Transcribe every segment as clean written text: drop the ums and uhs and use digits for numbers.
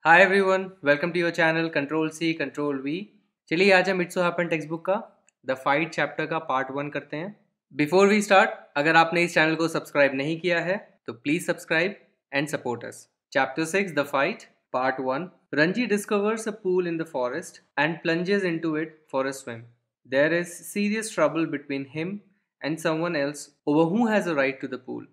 Hi everyone, welcome to your channel control C control V. चलिए आज हम it's so happen text book का the fight chapter का part 1 करते हैं। बिफोर वी स्टार्ट, अगर आपने इस चैनल को सब्सक्राइब नहीं किया है तो please subscribe and support us. Chapter 6 the fight part 1। Ranji discovers a pool in the forest and plunges into it for a swim. There is serious trouble between him and someone else over who has a right to the pool.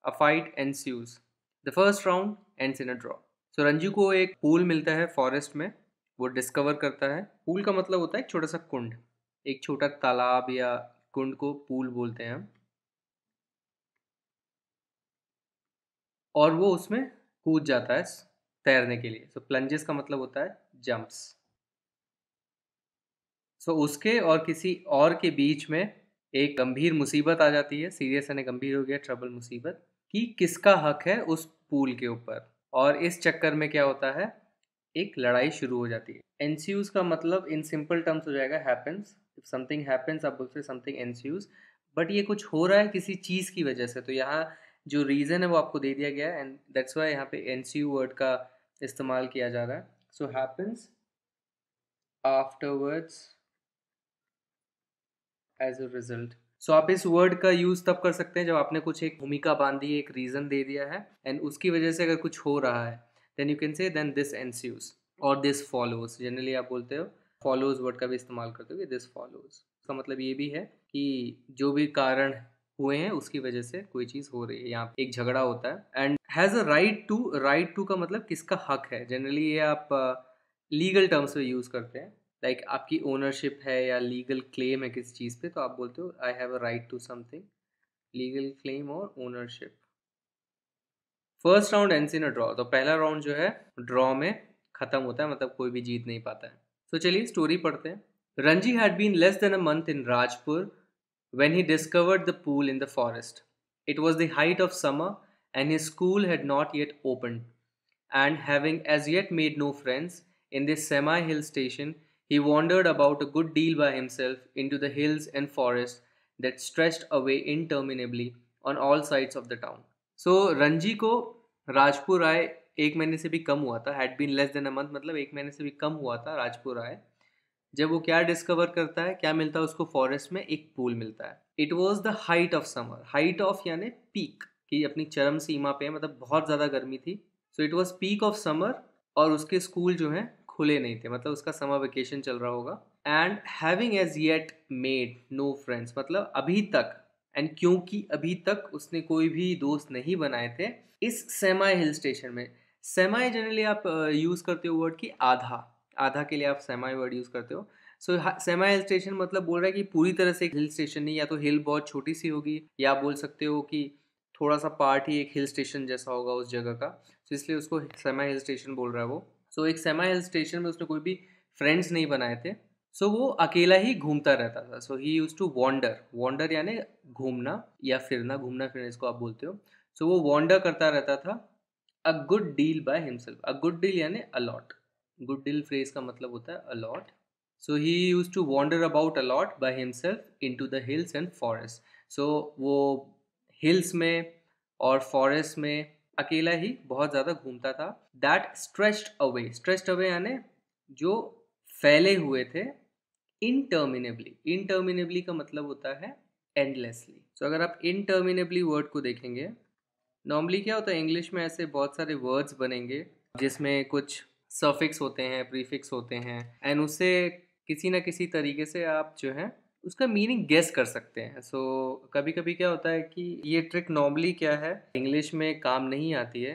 A fight ensues. The first round ends in a draw. सो रंजू को एक pool मिलता है forest में। वो discover करता है। Pool का मतलब होता है एक छोटा सा कुंड, एक छोटा तालाब या कुंड को पूल बोलते हैं हम। और वो उसमें कूद जाता है तैरने के लिए। सो प्लंजेस का मतलब होता है जंप्स। सो उसके और किसी और के बीच में एक गंभीर मुसीबत आ जाती है। सीरियस यानी गंभीर हो गया, ट्रबल, मुसीबत कि किसका हक है उस पूल के ऊपर। और इस चक्कर में क्या होता है, एक लड़ाई शुरू हो जाती है। एनस्यूज का मतलब इन सिंपल टर्म्स हो जाएगा हैपेंस। इफ समथिंग हैपेंस आप बोलते समथिंग एनस्यूज। बट ये कुछ हो रहा है किसी चीज़ की वजह से, तो यहाँ जो रीज़न है वो आपको दे दिया गया है एंड दैट्स वाई यहाँ पे एनस्यू वर्ड का इस्तेमाल किया जा रहा है। So happens afterwards as a result. So आप इस वर्ड का यूज तब कर सकते हैं जब आपने कुछ एक भूमिका बांधी, एक रीजन दे दिया है एंड उसकी वजह से अगर कुछ हो रहा है then you can say then this ensues और दिस फॉलोज। जनरली आप बोलते हो फॉलोज वर्ड का भी इस्तेमाल करते हो कि दिस फॉलोज। इसका मतलब ये भी है कि जो भी कारण हुए हैं उसकी वजह से कोई चीज़ हो रही है, यहाँ पे एक झगड़ा होता है। And has a right to, right to का मतलब किसका हक है। जनरली ये आप लीगल टर्म्स में यूज़ करते हैं। लाइक आपकी ओनरशिप है या लीगल क्लेम है किसी चीज़ पे, तो आप बोलते हो I have a right to something. Legal claim और ownership. First round ends in a draw. तो पहला राउंड जो है ड्रॉ में खत्म होता है, मतलब कोई भी जीत नहीं पाता है। तो चलिए स्टोरी पढ़ते हैं। Ranji had been less than a month in Rajpur when he discovered the pool in the forest. It was the height of summer, and his school had not yet opened. And having as yet made no friends in this semi hill station, he wandered about a good deal by himself into the hills and forests that stretched away interminably on all sides of the town. सो रंजी को राजपुर आए एक महीने से भी कम हुआ था। Had been less than a month मतलब एक महीने से भी कम हुआ था राजपुर आए। जब वो क्या डिस्कवर करता है, क्या मिलता है उसको, फॉरेस्ट में एक पूल मिलता है। It was the height of summer. Height of यानी पीक की अपनी चरम सीमा पे, मतलब बहुत ज़्यादा गर्मी थी। So it was peak of summer और उसके स्कूल जो हैं खुले नहीं थे, मतलब उसका समर वेकेशन चल रहा होगा। And having as yet made no friends, मतलब अभी तक, एंड क्योंकि अभी तक उसने कोई भी दोस्त नहीं बनाए थे इस सेमाई हिल स्टेशन में। सेमाई जनरली आप यूज़ करते हो वर्ड की आधा, आधा के लिए आप सेमाई वर्ड यूज़ करते हो। सो सेमाई हिल स्टेशन मतलब बोल रहा है कि पूरी तरह से एक हिल स्टेशन नहीं, या तो हिल बहुत छोटी सी होगी या आप बोल सकते हो कि थोड़ा सा पार्ट ही एक हिल स्टेशन जैसा होगा उस जगह का। सो इसलिए उसको सेमाई हिल स्टेशन बोल रहा है वो। सो एक सेमाई हिल स्टेशन में उसने कोई भी फ्रेंड्स नहीं बनाए थे। सो वो अकेला ही घूमता रहता था। सो he used to wander. Wander यानी घूमना या फिरना, घूमना फिरना इसको आप बोलते हो। सो वो वॉन्डर करता रहता था a good deal by himself. A good deal यानी अलॉट। गुड डील फ्रेज का मतलब होता है a lot. So he used to wander about a lot by himself into the hills and forest. So वो हिल्स में और फॉरेस्ट में अकेला ही बहुत ज़्यादा घूमता था। That stretched away, stretched away यानी जो फैले हुए थे। इनटर्मिनेबली, इनटर्मिनेबली का मतलब होता है एंडलेसली। सो अगर आप इनटर्मिनेबली वर्ड को देखेंगे, नॉर्मली क्या होता है इंग्लिश में ऐसे बहुत सारे वर्ड्स बनेंगे जिसमें कुछ सफिक्स होते हैं, प्रीफिक्स होते हैं, एंड उससे किसी ना किसी तरीके से आप जो है उसका मीनिंग गेस कर सकते हैं। सो कभी कभी क्या होता है कि ये ट्रिक नॉर्मली क्या है इंग्लिश में काम नहीं आती है,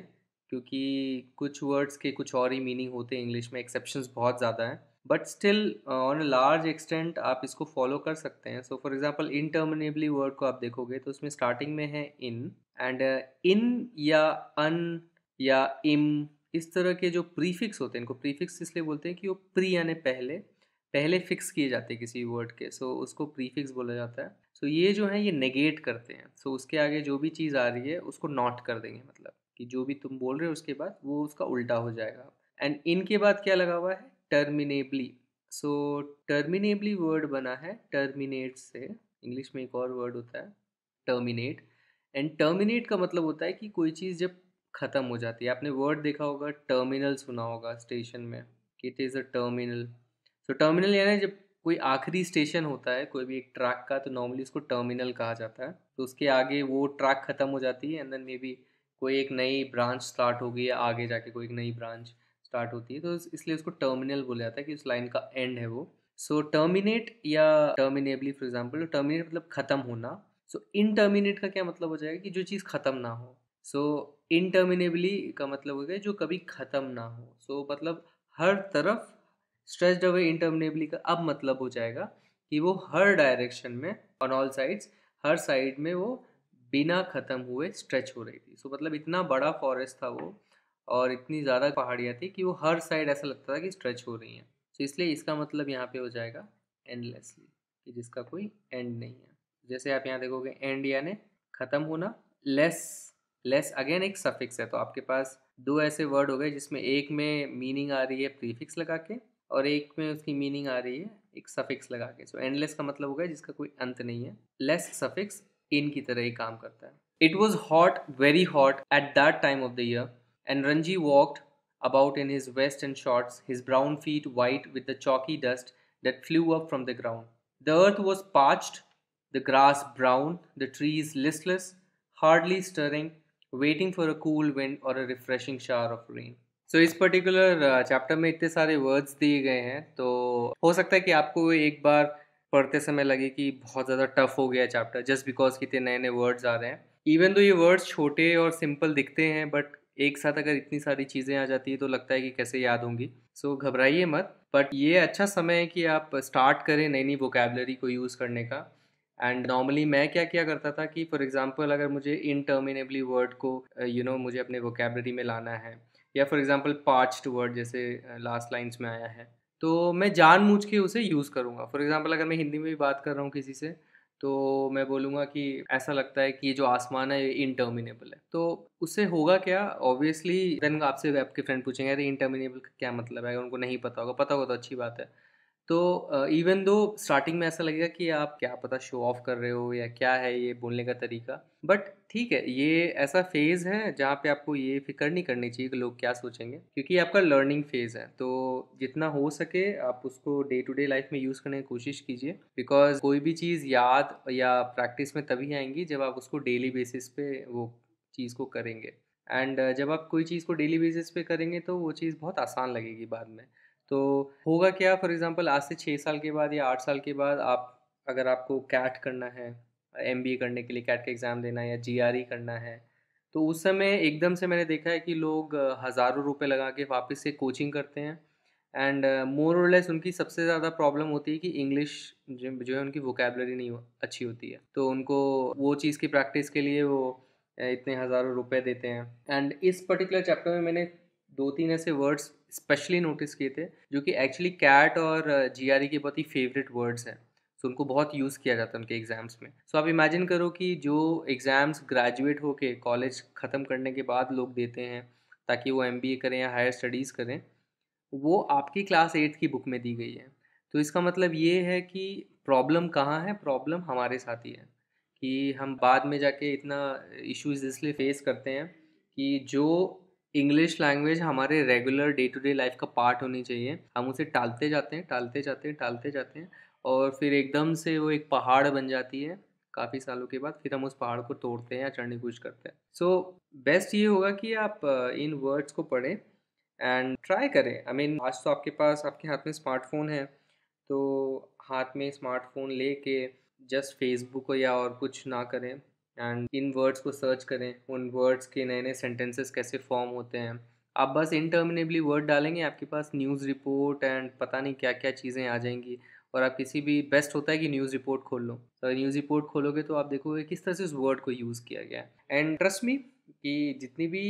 क्योंकि कुछ वर्ड्स के कुछ और ही मीनिंग होते हैं इंग्लिश में। एक्सेप्शंस बहुत ज़्यादा हैं, but still on a large extent आप इसको फॉलो कर सकते हैं। सो फॉर एग्जांपल इनटर्मिनेबली वर्ड को आप देखोगे तो उसमें स्टार्टिंग में है इन, एंड इन या अन या इम, इस तरह के जो प्रीफिक्स होते हैं, इनको प्रीफिक्स इसलिए बोलते हैं कि वो प्री यानी पहले, पहले फिक्स किए जाते हैं किसी वर्ड के। सो उसको प्रीफिक्स बोला जाता है। सो ये जो है ये नेगेट करते हैं। सो उसके आगे जो भी चीज़ आ रही है उसको नॉट कर देंगे, मतलब कि जो भी तुम बोल रहे हो उसके बाद वो उसका उल्टा हो जाएगा। एंड इनके बाद क्या लगा हुआ है, टर्मिनेबली। सो टर्मिनेबली वर्ड बना है टर्मिनेट से। इंग्लिश में एक और वर्ड होता है टर्मिनेट। एंड टर्मिनेट का मतलब होता है कि कोई चीज़ जब ख़त्म हो जाती है। आपने वर्ड देखा होगा, टर्मिनल सुना होगा स्टेशन में, कि इट इज़ अ टर्मिनल। तो टर्मिनल यानी जब कोई आखिरी स्टेशन होता है कोई भी एक ट्रैक का, तो नॉर्मली उसको टर्मिनल कहा जाता है। तो उसके आगे वो ट्रैक ख़त्म हो जाती है एंड देन मे बी कोई एक नई ब्रांच स्टार्ट होगी, या आगे जाके कोई एक नई ब्रांच स्टार्ट होती है, तो इसलिए उसको टर्मिनल बोला जाता है कि उस लाइन का एंड है वो। सो टर्मिनेट या टर्मिनेबली फॉर एग्जाम्पल, टर्मिनेट मतलब ख़त्म होना। सो इनटर्मिनेट का क्या मतलब हो जाएगा कि जो चीज़ ख़त्म ना हो। सो इनटर्मिनेबली का मतलब हो गया जो कभी ख़त्म ना हो। सो मतलब हर तरफ स्ट्रेच्ड अवे इंटरमिनेबली का अब मतलब हो जाएगा कि वो हर डायरेक्शन में, on all sides, her side में वो बिना ख़त्म हुए स्ट्रेच हो रही थी। सो मतलब इतना बड़ा फॉरेस्ट था वो, और इतनी ज़्यादा पहाड़ियाँ थी कि वो हर साइड ऐसा लगता था कि स्ट्रेच हो रही हैं। सो इसलिए इसका मतलब यहाँ पे हो जाएगा एंडलेसली, कि जिसका कोई एंड नहीं है। जैसे आप यहाँ देखोगे एंड यानी ख़त्म होना, लेस, लेस अगेन एक सफिक्स है। तो आपके पास दो ऐसे वर्ड हो गए जिसमें एक में मीनिंग आ रही है प्रीफिक्स लगा के, और एक में उसकी मीनिंग आ रही है एक सफिक्स लगा के। सो एंडलेस का मतलब हो गया जिसका कोई अंत नहीं है। लेस सफिक्स इन की तरह ही काम करता है। It was hot, very hot eight that time of the year, and Ranji walked about in his vest and shorts, his brown feet white with the chalky dust that flew up from the ground. The earth was parched, the grass brown, the trees listless, hardly stirring, waiting for a cool wind or a refreshing shower of rain. सो इस particular chapter में इतने सारे words दिए गए हैं, तो हो सकता है कि आपको एक बार पढ़ते समय लगे कि बहुत ज़्यादा टफ हो गया चैप्टर, जस्ट बिकॉज कितने नए नए वर्ड्स आ रहे हैं। इवन तो ये वर्ड्स छोटे और सिंपल दिखते हैं, बट एक साथ अगर इतनी सारी चीज़ें आ जाती है तो लगता है कि कैसे याद होंगी। सो घबराइए मत, बट ये अच्छा समय है कि आप स्टार्ट करें नई नई वोकेबलरी को यूज़ करने का। एंड नॉर्मली मैं क्या किया करता था कि फॉर एग्जांपल अगर मुझे इनटर्मिनेबली वर्ड को मुझे अपने वोकेबलरी में लाना है, या फॉर एग्जांपल पार्च्ड वर्ड जैसे लास्ट लाइंस में आया है, तो मैं जानबूझ के उसे यूज़ करूँगा। फॉर एग्जांपल अगर मैं हिंदी में भी बात कर रहा हूँ किसी से, तो मैं बोलूँगा कि ऐसा लगता है कि ये जो आसमान है ये इनटर्मिनेबल है। तो उससे होगा क्या, ऑब्वियसली देन आपसे आपके फ्रेंड पूछेंगे अरे इनटर्मिनेबल का क्या मतलब है, अगर उनको नहीं पता होगा, पता होगा तो अच्छी बात है। तो इवन दो स्टार्टिंग में ऐसा लगेगा कि आप क्या पता शो ऑफ कर रहे हो या क्या है ये बोलने का तरीका, बट ठीक है, ये ऐसा फेज़ है जहाँ पे आपको ये फिक्र नहीं करनी चाहिए कि लोग क्या सोचेंगे, क्योंकि ये आपका लर्निंग फेज़ है। तो जितना हो सके आप उसको डे टू डे लाइफ में यूज़ करने की कोशिश कीजिए, बिकॉज कोई भी चीज़ याद या प्रैक्टिस में तभी आएंगी जब आप उसको डेली बेसिस पे वो चीज़ को करेंगे। एंड जब आप कोई चीज़ को डेली बेसिस पे करेंगे तो वो चीज़ बहुत आसान लगेगी बाद में। तो होगा क्या, फॉर एग्जांपल आज से 6 साल के बाद या 8 साल के बाद आप, अगर आपको कैट करना है, एमबीए करने के लिए कैट का एग्ज़ाम देना है या जीआरई करना है, तो उस समय एकदम से मैंने देखा है कि लोग हज़ारों रुपए लगा के वापस से कोचिंग करते हैं। एंड मोर और लेस उनकी सबसे ज़्यादा प्रॉब्लम होती है कि इंग्लिश जो है उनकी वोकेबलरी नहीं अच्छी होती है, तो उनको वो चीज़ की प्रैक्टिस के लिए वो इतने हज़ारों रुपए देते हैं। एंड इस पर्टिकुलर चैप्टर में मैंने दो तीन ऐसे वर्ड्स स्पेशली नोटिस किए थे जो कि एक्चुअली कैट और जीआरई के बहुत ही फेवरेट वर्ड्स हैं। सो उनको बहुत यूज़ किया जाता है उनके एग्ज़ाम्स में। सो आप इमेजिन करो कि जो एग्ज़ाम्स ग्रेजुएट होके कॉलेज ख़त्म करने के बाद लोग देते हैं ताकि वो एमबीए करें या हायर स्टडीज़ करें, वो आपकी क्लास 8th की बुक में दी गई है। तो इसका मतलब ये है कि प्रॉब्लम कहाँ है, प्रॉब्लम हमारे साथ ही है, कि हम बाद में जाके इतना इश्यूज़ इसलिए फेस करते हैं कि जो इंग्लिश लैंग्वेज हमारे regular day to day life का पार्ट होनी चाहिए, हम उसे टालते जाते हैं, टालते जाते हैं, टालते जाते हैं, और फिर एकदम से वो एक पहाड़ बन जाती है। काफ़ी सालों के बाद फिर हम उस पहाड़ को तोड़ते हैं या चढ़ने की कोशिश करते हैं। सो बेस्ट ये होगा कि आप इन वर्ड्स को पढ़ें एंड ट्राई करें। आई मीन आज तो आपके पास आपके हाथ में स्मार्टफोन है, तो हाथ में स्मार्टफोन लेके जस्ट फेसबुक या और कुछ ना करें, एंड इन वर्ड्स को सर्च करें, उन वर्ड्स के नए नए सेंटेंसेस कैसे फॉर्म होते हैं। आप बस इंटर्मिनेबली वर्ड डालेंगे, आपके पास न्यूज़ रिपोर्ट एंड पता नहीं क्या क्या चीज़ें आ जाएंगी। और आप किसी भी, बेस्ट होता है कि न्यूज़ रिपोर्ट खोल लो, तो न्यूज़ रिपोर्ट खोलोगे तो आप देखोगे किस तरह से उस वर्ड को यूज़ किया गया है। एंड ट्रस्ट मी कि जितनी भी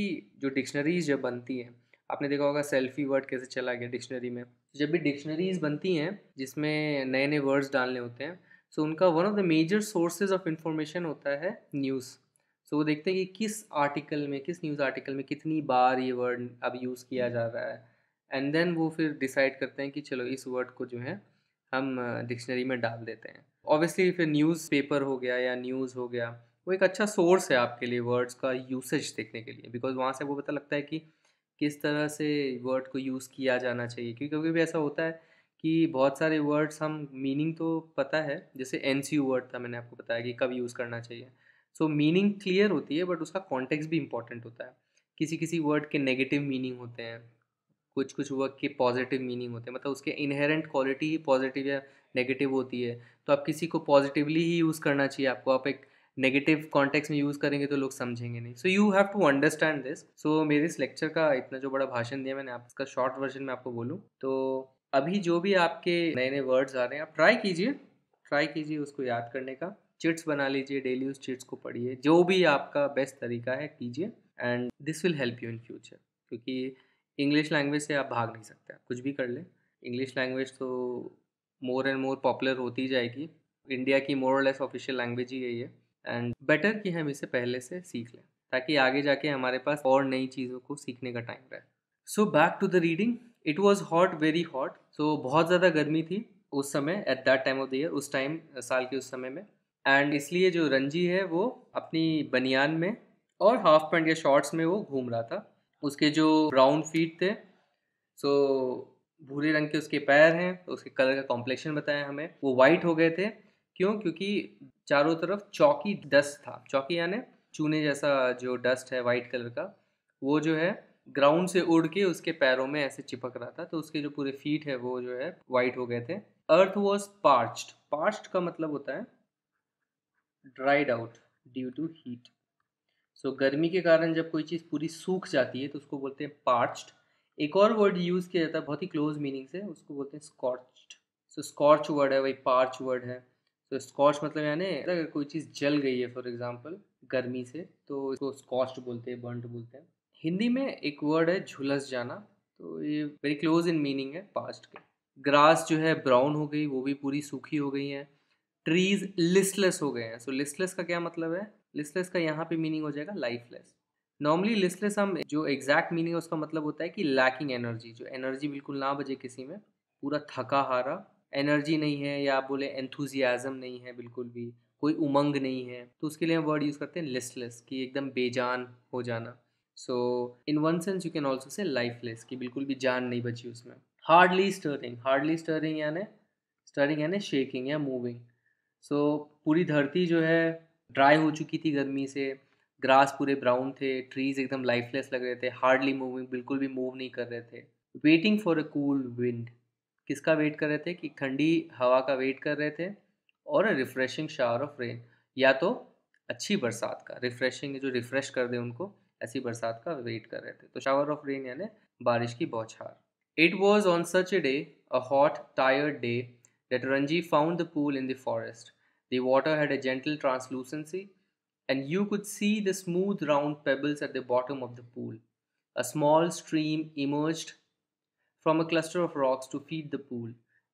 जो डिक्शनरीज जब बनती हैं, आपने देखा होगा सेल्फी वर्ड कैसे चला गया डिक्शनरी में। जब भी डिक्शनरीज बनती हैं जिसमें नए नए वर्ड्स डालने होते हैं, सो उनका one of the major sources of information होता है न्यूज़। सो वो देखते हैं कि किस आर्टिकल में, किस न्यूज़ आर्टिकल में कितनी बार ये वर्ड अब यूज़ किया जा रहा है, एंड देन वो फिर डिसाइड करते हैं कि चलो इस वर्ड को जो है हम डिक्शनरी में डाल देते हैं। ऑब्वियसली फिर न्यूज़पेपर हो गया या न्यूज़ हो गया, वो एक अच्छा सोर्स है आपके लिए वर्ड्स का यूसेज देखने के लिए, बिकॉज वहाँ से वो पता लगता है कि किस तरह से वर्ड को यूज़ किया जाना चाहिए। क्योंकि कभी भी ऐसा होता है कि बहुत सारे वर्ड्स हम मीनिंग तो पता है, जैसे एनसीयू वर्ड था, मैंने आपको बताया कि कब यूज़ करना चाहिए। सो मीनिंग क्लियर होती है, बट उसका कॉन्टेक्स्ट भी इंपॉर्टेंट होता है। किसी किसी वर्ड के नेगेटिव मीनिंग होते हैं, कुछ कुछ वर्ड के पॉजिटिव मीनिंग होते हैं, मतलब उसके इनहेरेंट क्वालिटी ही पॉजिटिव या नेगेटिव होती है। तो आप किसी को पॉजिटिवली ही यूज़ करना चाहिए आपको, आप एक नेगेटिव कॉन्टेक्स्ट में यूज़ करेंगे तो लोग समझेंगे नहीं। So you have to understand this. So मेरे इस लेक्चर का इतना जो बड़ा भाषण दिया मैंने, आप इसका शॉर्ट वर्जन में आपको बोलूँ तो अभी जो भी आपके नए नए वर्ड्स आ रहे हैं, आप ट्राई कीजिए उसको याद करने का। चिट्स बना लीजिए, डेली उस चिट्स को पढ़िए, जो भी आपका बेस्ट तरीका है कीजिए, and this will help you in future. क्योंकि इंग्लिश लैंग्वेज से आप भाग नहीं सकते, आप कुछ भी कर लें। इंग्लिश लैंग्वेज तो मोर एंड मोर पॉपुलर होती जाएगी। इंडिया की मोर और लेस ऑफिशियल लैंग्वेज ही यही है, एंड बेटर कि हम इसे पहले से सीख लें ताकि आगे जाके हमारे पास और नई चीज़ों को सीखने का टाइम रहे। So back to the reading. It was hot, very hot. So बहुत ज़्यादा गर्मी थी उस समय, at that time of the year, उस टाइम साल के उस समय में। एंड इसलिए जो रंजी है वो अपनी बनियान में और हाफ पैंट या शॉर्ट्स में वो घूम रहा था। उसके जो ब्राउन फीट थे, सो भूरे रंग के उसके पैर हैं, तो उसके कलर का कॉम्प्लेक्शन बताया हमें, वो वाइट हो गए थे। क्यों? क्योंकि चारों तरफ चौकी डस्ट था। चौकी यानी चूने जैसा जो डस्ट है वाइट कलर का, वो जो है ग्राउंड से उड़ के उसके पैरों में ऐसे चिपक रहा था, तो उसके जो पूरे फीट है वो जो है वाइट हो गए थे। अर्थ वॉज पार्च्ड। पार्च्ड का मतलब होता है dried out due to heat. So गर्मी के कारण जब कोई चीज़ पूरी सूख जाती है तो उसको बोलते हैं पार्च्ड। एक और वर्ड यूज़ किया जाता है बहुत ही क्लोज मीनिंग से, उसको बोलते हैं स्कॉच्ड। सो स्कॉच वर्ड है, वही पार्च वर्ड है। तो स्कॉच मतलब यानी अगर कोई चीज़ जल गई है फॉर एग्जांपल गर्मी से, तो इसको स्कॉच्ड बोलते हैं, बर्न्ड बोलते हैं। हिंदी में एक वर्ड है झुलस जाना, तो ये वेरी क्लोज इन मीनिंग है पास्ट के। ग्रास जो है ब्राउन हो गई, वो भी पूरी सूखी हो गई है। ट्रीज लिस्टलेस हो गए हैं। सो लिस्टलेस का क्या मतलब है? लिस्टलेस का यहाँ पे मीनिंग हो जाएगा लाइफलेस। नॉर्मली लिस्टलेस हम जो एग्जैक्ट मीनिंग है उसका मतलब होता है कि लैकिंग एनर्जी, जो एनर्जी बिल्कुल ना बचे किसी में, पूरा थका हारा, एनर्जी नहीं है, या आप बोले एंथुजियाज्म नहीं है, बिल्कुल भी कोई उमंग नहीं है, तो उसके लिए हम वर्ड यूज़ करते हैं लिस्टलेस, कि एकदम बेजान हो जाना। So in one sense you can also say lifeless, कि बिल्कुल भी जान नहीं बची उसमें। Hardly stirring. हार्डली स्टरिंग यानी शेकिंग या मूविंग। सो पूरी धरती जो है ड्राई हो चुकी थी गर्मी से, ग्रास पूरे ब्राउन थे, ट्रीज एकदम लाइफलेस लग रहे थे, हार्डली मूविंग, बिल्कुल भी मूव नहीं कर रहे थे। Waiting for a cool wind. किसका वेट कर रहे थे? कि ठंडी हवा का वेट कर रहे थे, और अ रिफ्रेशिंग शावर ऑफ रेन, या तो अच्छी बरसात का, रिफ्रेशिंग जो रिफ्रेश कर दे उनको, ऐसी बरसात का वेट कर रहे थे। तो शावर ऑफ रेन यानी बारिश की बौछार। It was on such a day, a hot tired day, that Ranji found the pool in the forest. The water had a gentle translucency, and you could see the smooth round pebbles at the bottom of the pool. A small stream emerged from a cluster of rocks to feed the pool.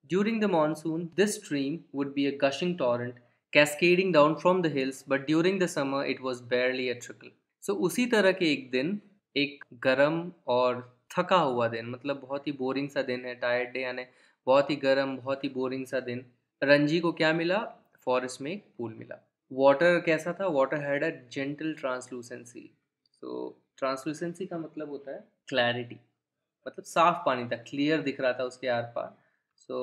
During the monsoon, this stream would be a gushing torrent, cascading down from the hills, but during the summer it was barely a trickle. So उसी तरह के एक दिन, एक गरम और थका हुआ दिन, मतलब बहुत ही बोरिंग सा दिन है, टायर्ड डे यानी बहुत ही गर्म, बहुत ही बोरिंग सा दिन। रंजी को क्या मिला? फॉरेस्ट में एक पूल मिला। वाटर कैसा था? Water had a gentle translucency. So translucency का मतलब होता है क्लैरिटी, मतलब साफ पानी था, क्लियर दिख रहा था उसके आर पार। So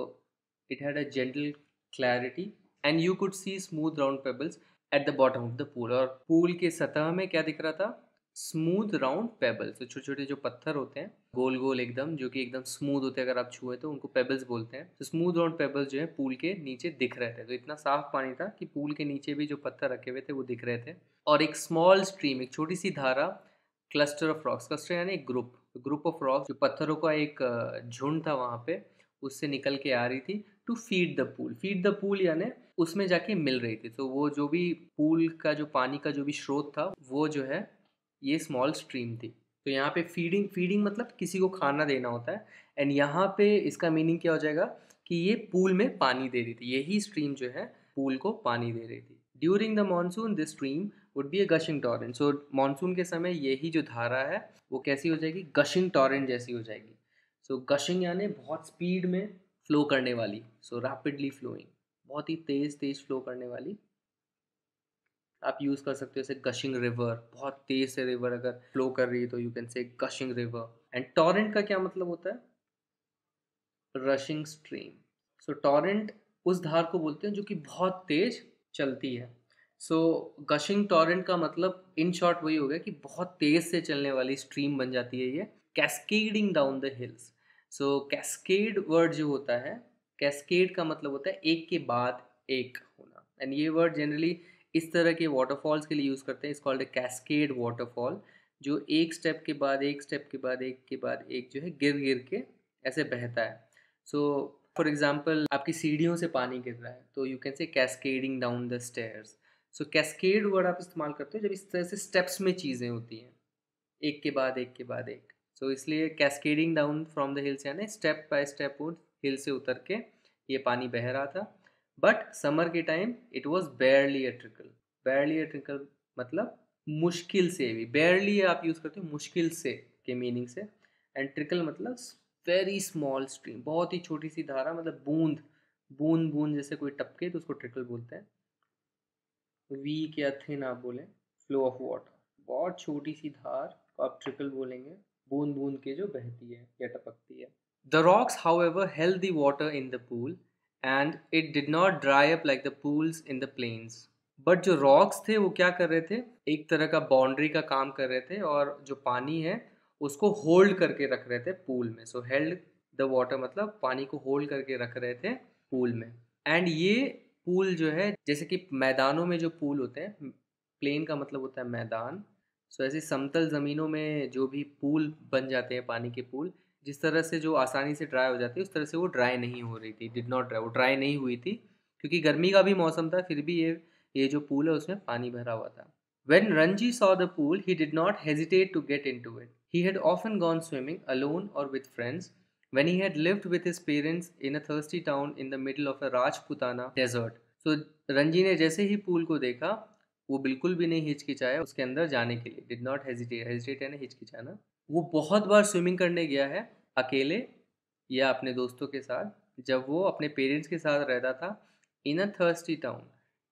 it had a gentle clarity, and you could see smooth round pebbles at the bottom of the pool. और पूल के सतह में क्या दिख रहा था? स्मूथ राउंड पेबल्स, तो छोटे छोटे जो पत्थर होते हैं गोल गोल एकदम, जो कि एकदम स्मूथ होते हैं, अगर आप छुए तो उनको पेबल्स बोलते हैं। तो स्मूथ राउंड पेबल्स जो है पूल के नीचे दिख रहे थे। तो इतना साफ पानी था कि पूल के नीचे भी जो पत्थर रखे हुए थे वो दिख रहे थे। और एक स्मॉल स्ट्रीम, एक छोटी सी धारा, क्लस्टर ऑफ रॉक्स, क्लस्टर यानी एक ग्रुप ऑफ रॉक्स, जो पत्थरों का एक झुंड था वहाँ पे, उससे निकल के आ रही थी to feed the pool. Feed the pool यानी उसमें जाके मिल रही थी। तो वो जो भी पूल का जो पानी का जो भी स्रोत था, वो जो है ये स्मॉल स्ट्रीम थी। तो यहाँ पे फीडिंग, फीडिंग मतलब किसी को खाना देना होता है, एंड यहाँ पे इसका मीनिंग क्या हो जाएगा कि ये पूल में पानी दे रही थी, यही स्ट्रीम जो है पूल को पानी दे रही थी। During the monsoon this stream would be a gushing torrent. So monsoon के समय यही जो धारा है वो कैसी हो जाएगी? गशिंग टॉरेंट जैसी हो जाएगी। सो गशिंग यानी बहुत स्पीड में फ्लो करने वाली, सो रैपिडली फ्लोइंग, बहुत ही तेज तेज फ्लो करने वाली। आप यूज़ कर सकते हो जैसे गशिंग रिवर, बहुत तेज से रिवर अगर फ्लो कर रही है तो यू कैन से गशिंग रिवर। एंड टॉरेंट का क्या मतलब होता है? Rushing stream. सो टॉरेंट उस धार को बोलते हैं जो कि बहुत तेज चलती है। सो गशिंग टॉरेंट का मतलब इन शॉर्ट वही हो गया कि बहुत तेज से चलने वाली स्ट्रीम बन जाती है ये, cascading down the hills. So cascade word जो होता है, कैस्केड का मतलब होता है एक के बाद एक होना, एंड ये वर्ड जनरली इस तरह के वाटरफॉल्स के लिए यूज़ करते हैं। इस कॉल्ड ए कैस्केड वाटरफॉल, जो एक स्टेप के बाद एक, स्टेप के बाद एक के बाद एक जो है गिर गिर के ऐसे बहता है। सो फॉर एग्जाम्पल आपकी सीढ़ियों से पानी गिर रहा है तो यू कैन से cascading down the stairs. So cascade word आप इस्तेमाल करते हो जब इस तरह से स्टेप्स में चीज़ें होती हैं, एक के बाद एक के बाद एक। सो इसलिए cascading down from the hills यानी स्टेप बाय स्टेप वो हिल से उतर के ये पानी बह रहा था। बट समर के time it was बेयरली a trickle. बेयरली a trickle मतलब मुश्किल से भी, बेयरली आप यूज़ करते हो मुश्किल से के मीनिंग से, एंड ट्रिकल मतलब वेरी स्मॉल स्ट्रीम, बहुत ही छोटी सी धारा, मतलब बूंद बूंद बूंद जैसे कोई टपके तो उसको ट्रिकल बोलते हैं। वीक या थिन आप बोलें, फ्लो ऑफ वाटर, बहुत छोटी सी धार को आप ट्रिकल बोलेंगे, बूंद बूंद के जो बहती है या टपकती है। The rocks however held the water in the pool and it did not dry up like the pools in the plains। But जो रॉक्स थे वो क्या कर रहे थे, एक तरह का बाउंड्री का काम कर रहे थे और जो पानी है उसको होल्ड करके रख रहे थे पूल में। सो हेल्ड द वाटर मतलब पानी को होल्ड करके रख रहे थे पूल में। एंड ये पूल जो है जैसे कि मैदानों में जो पूल होते हैं, प्लेन का मतलब होता है मैदान, सो ऐसे समतल ज़मीनों में जो भी पूल बन जाते हैं पानी के पूल, जिस तरह से जो आसानी से ड्राई हो जाती है उस तरह से वो ड्राई नहीं हो रही थी, डिड नॉट ड्राई, वो ड्राई नहीं हुई थी क्योंकि गर्मी का भी मौसम था, फिर भी ये जो पूल है उसमें पानी भरा हुआ था। When Ranji saw the pool, he did not hesitate to get into it. He had often gone swimming alone or with friends when he had lived with his parents in a thirsty town in the middle of a Rajputana desert. So Ranji ने जैसे ही pool को देखा वो बिल्कुल भी नहीं हिचकिचाया उसके अंदर जाने के लिए। डिड नॉट हेजिटेट, हेजिटेट यानी हिचकिचाना। वो बहुत बार स्विमिंग करने गया है अकेले या अपने दोस्तों के साथ, जब वो अपने पेरेंट्स के साथ रहता था in a thirsty town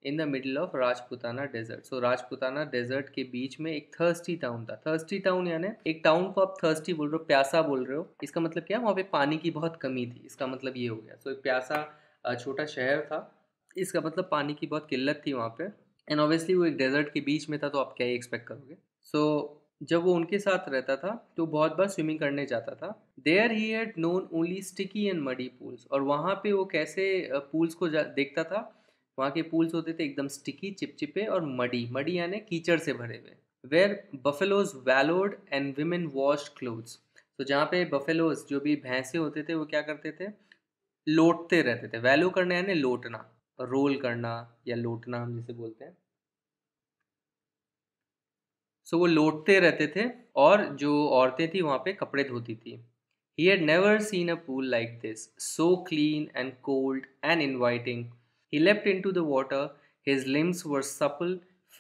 in the middle of Rajputana desert. So Rajputana desert के बीच में एक थर्स्टी टाउन था। थर्स्टी टाउन यानी एक टाउन को आप थर्स्टी बोल रहे हो, प्यासा बोल रहे हो, इसका मतलब क्या, वहाँ पे पानी की बहुत कमी थी, इसका मतलब ये हो गया। सो एक प्यासा छोटा शहर था, इसका मतलब पानी की बहुत किल्लत थी वहाँ पे। एंड ऑब्वियसली वो एक डेजर्ट के बीच में था तो आप क्या ही एक्सपेक्ट करोगे। सो जब वो उनके साथ रहता था तो बहुत बार स्विमिंग करने जाता था। There he had known only sticky and muddy pools, और वहाँ पे वो कैसे पूल्स को देखता था, वहाँ के पूल्स होते थे एकदम स्टिकी, चिपचिपे, और मडी, मडी यानी कीचड़ से भरे हुए। Where buffaloes wallowed and women washed clothes. तो जहाँ पे बफेलोज जो भी भैंसे होते थे वो क्या करते थे, लोटते रहते थे। वैल्यू करना यानी लोटना, रोल करना या लोटना हम जिसे बोलते हैं। सो वो लोटते रहते थे और जो औरतें थी वहाँ पे कपड़े धोती थी। He had never seen a pool like this, so clean and cold and inviting. He leapt into the water, his limbs were supple,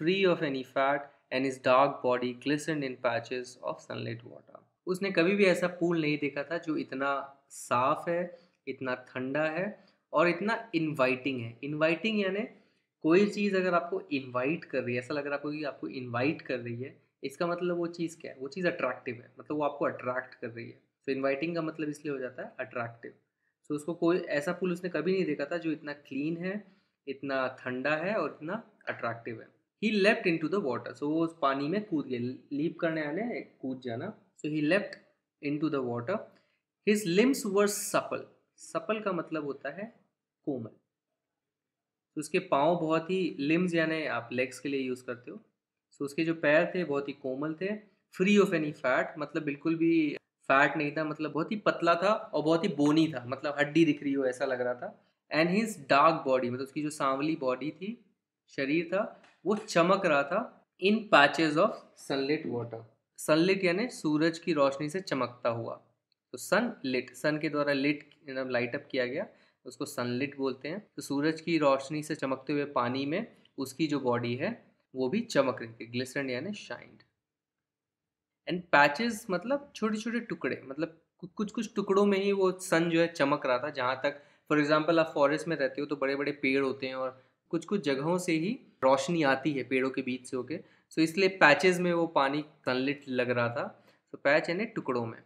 free of any fat, and his dark body glistened in patches of sunlit water. उसने कभी भी ऐसा pool नहीं देखा था जो इतना साफ है, इतना ठंडा है और इतना इनवाइटिंग है। इनवाइटिंग यानी कोई चीज़ अगर आपको इनवाइट कर रही है, ऐसा लग रहा है आपको कि आपको इनवाइट कर रही है, इसका मतलब वो चीज़ क्या है, वो चीज़ अट्रैक्टिव है, मतलब वो आपको अट्रैक्ट कर रही है। सो इनवाइटिंग का मतलब इसलिए हो जाता है अट्रैक्टिव। सो उसको कोई ऐसा पूल उसने कभी नहीं देखा था जो इतना क्लीन है, इतना ठंडा है और इतना अट्रैक्टिव है। He left into the water, so वो उस पानी में कूद गए, लीप करने आने कूद जाना। So he left into the water, his limbs were supple. Supple का मतलब होता है कोमल। तो उसके पाँव बहुत ही, लिम्स यानी आप लेग्स के लिए यूज़ करते हो, सो उसके जो पैर थे बहुत ही कोमल थे। फ्री ऑफ एनी फैट मतलब बिल्कुल भी फैट नहीं था, मतलब बहुत ही पतला था और बहुत ही बोनी था, मतलब हड्डी दिख रही हो ऐसा लग रहा था। एंड हिज डार्क बॉडी मतलब उसकी जो सांवली बॉडी थी, शरीर था, वो चमक रहा था इन patches of sunlit water. Sunlit यानी सूरज की रोशनी से चमकता हुआ। तो सन लिट, सन के द्वारा लिट लाइट अप किया गया, उसको सनलिट बोलते हैं। तो सूरज की रोशनी से चमकते हुए पानी में उसकी जो बॉडी है वो भी चमक रही थी, ग्लिसर्ड यानी शाइंड। एंड पैचेस मतलब छोटे छोटे टुकड़े, मतलब कुछ कुछ टुकड़ों में ही वो सन जो है चमक रहा था। जहाँ तक फॉर एग्जांपल आप फॉरेस्ट में रहते हो तो बड़े बड़े पेड़ होते हैं और कुछ कुछ जगहों से ही रोशनी आती है पेड़ों के बीच से होके, सो इसलिए पैचेस में वो पानी सनलिट लग रहा था, सो पैच यानी टुकड़ों में.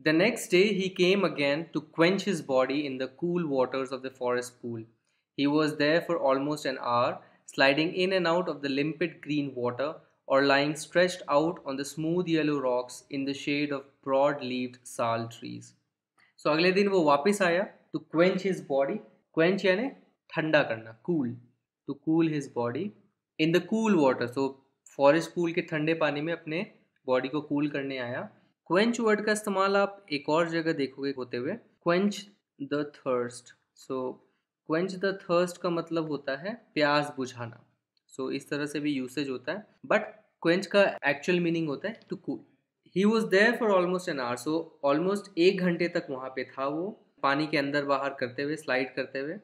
The next day he came again to quench his body in the cool waters of the forest pool. He was there for almost an hour, sliding in and out of the limpid green water or lying stretched out on the smooth yellow rocks in the shade of broad-leaved sal trees. So अगले दिन वो वापस आया to quench his body. Quench यानी ठंडा करना, cool. To cool his body in the cool water. So forest pool के ठंडे पानी में अपने बॉडी को कूल करने आया. क्वेंच वर्ड का इस्तेमाल आप एक और जगह देखोगे होते हुए, quench the thirst. So quench the thirst का मतलब होता है प्यास बुझाना. सो इस तरह से भी यूसेज होता है, बट क्वेंच का एक्चुअल मीनिंग होता है to cool. He was there for almost an hour. So almost 1 घंटे तक वहाँ पे था वो, पानी के अंदर बाहर करते हुए, स्लाइड करते हुए.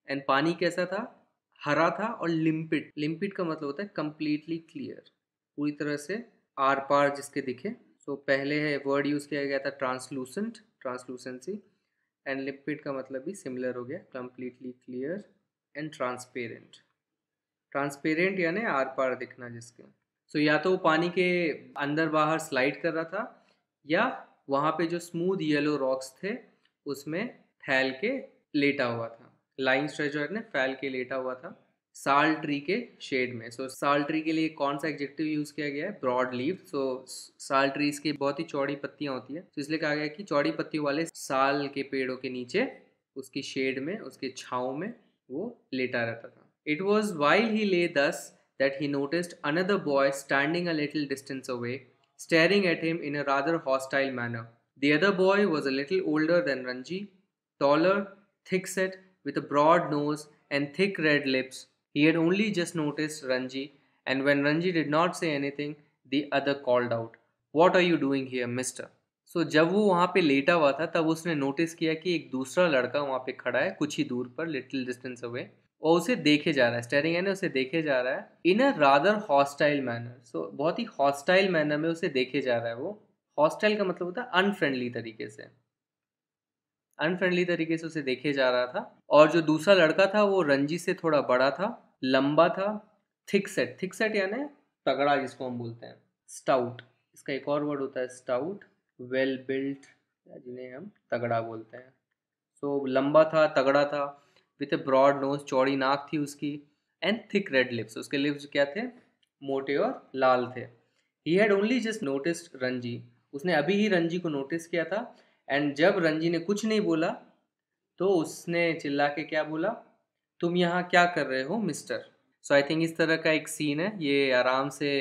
एंड पानी कैसा था? हरा था और लिम्पिड. लिम्पिड का मतलब होता है कंप्लीटली क्लियर, पूरी तरह से आर पार जिसके दिखे. सो पहले वर्ड यूज़ किया गया था ट्रांसलूसेंट, ट्रांसलूसेंसी. एंड लिपिड का मतलब भी सिमिलर हो गया, completely clear and transparent. Transparent यानी आर पार दिखना जिसके. सो या तो वो पानी के अंदर बाहर स्लाइड कर रहा था, या वहाँ पे जो स्मूथ येलो रॉक्स थे उसमें फैल के लेटा हुआ था. लाइंग स्ट्रेचर ने फैल के लेटा हुआ था साल ट्री के शेड में. सो साल ट्री के लिए कौन सा एडजेक्टिव यूज़ किया गया है? Broad leave. सो साल ट्रीज की बहुत ही चौड़ी पत्तियां होती है, तो इसलिए कहा गया कि चौड़ी पत्तियों वाले साल के पेड़ों के नीचे उसकी शेड में, उसके छाँव में वो लेटा रहता था. इट वॉज वाइल ही ले दस that he noticed another boy standing a little distance away, staring at him in a rather hostile manner. The other boy was a little older than Ranji, taller, thick-set, with a broad nose and thick red lips. He had only just noticed Ranji, and when Ranji did not say anything, the other called out, "What are you doing here, mister?" So जब वो वहाँ पे लेटा हुआ था तब उसने notice किया कि एक दूसरा लड़का वहाँ पे खड़ा है कुछ ही दूर पर, लिटिल डिस्टेंस अवे, और उसे देखे जा रहा है. स्टेरिंग है ना, उसे देखे जा रहा है इन अ रादर हॉस्टाइल मैनर. सो बहुत ही हॉस्टाइल मैनर में उसे देखे जा रहा है. वो हॉस्टाइल का मतलब होता है अनफ्रेंडली तरीके से, अनफ्रेंडली तरीके से उसे देखे जा रहा था. और जो दूसरा लड़का था वो रंजी से थोड़ा बड़ा था, लंबा था, थिक सेट. थिक सेट यानी तगड़ा जिसको हम बोलते हैं. स्टाउट, इसका एक और वर्ड होता है स्टाउट, वेल बिल्ट, जिन्हें हम तगड़ा बोलते हैं. सो लंबा था, तगड़ा था, विथ ए ब्रॉड नोज, चौड़ी नाक थी उसकी, एंड थिक रेड लिप्स, उसके लिप्स क्या थे? मोटे और लाल थे. He had only just noticed Ranji, उसने अभी ही रंजी को नोटिस किया था. एंड जब रंजी ने कुछ नहीं बोला तो उसने चिल्ला के क्या बोला? तुम यहाँ क्या कर रहे हो मिस्टर? सो आई थिंक इस तरह का एक सीन है. ये आराम से